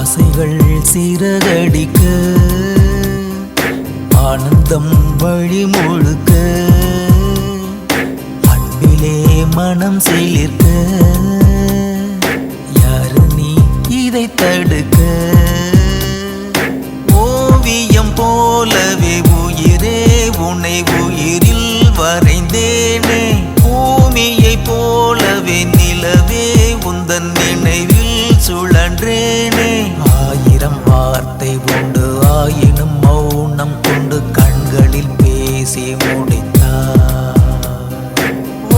ஆசைகள் சிறகடிக்க ஆனந்தம் வழி முழுக்க அன்பிலே மனம் சிலிர்க்க யாரு நீ இதை தடுக்க ஓவியம் போலவே உயிரே உன்னை உயிரில் வரைந்தேனே பூமியை போலவே நிலவே உந்தன் நினைவில் சுழன்றேனே ஆயிரம் வார்த்தை உண்டு ஆயினும் மௌனம் கொண்டு கண்களில் பேசி முடித்தார்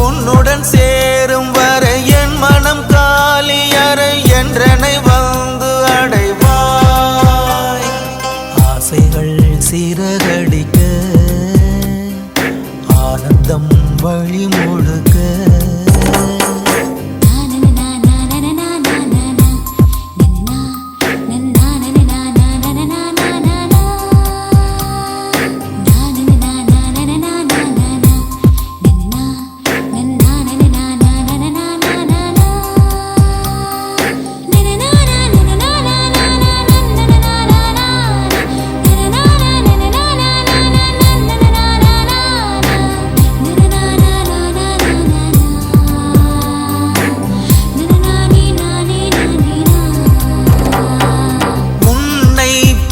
உன்னுடன் சேரும் வரை என் மனம் காலியறை என்றனை வந்து அடைவாய் ஆசைகள் சிறகடிக்க ஆனந்தம் வழி முழுக்க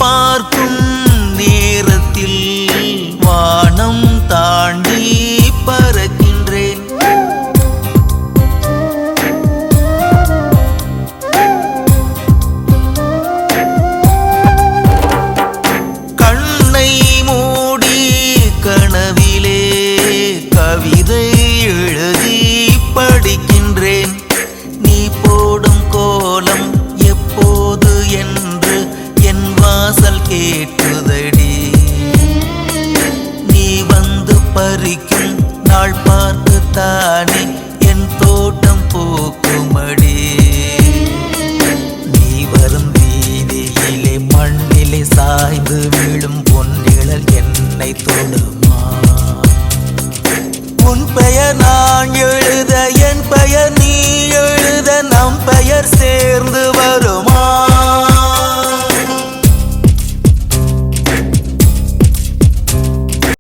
பார்க்கும் நேரத்தில் வானம் தாண்டி பறக்கின்றேன் கண்ணை மூடி கனவிலே கவிதை எழுதி படிக்கின்றேன் நீ போடும் கோலம் எப்போது என்று என் வாசல் கேட்குதடி நீ வந்து பறிக்கும் நாள் பார்த்து தானே என் தோட்டம் பூக்குமடி நீ வரும் வீதியிலே மண்ணிலே சாய்ந்து விழும் பொன்னிழல் என்னை தொடுமா உன் பெயர் நான் எழுத என் பெயர் நீ எழுத நம் பெயர் சேர்ந்து வரும்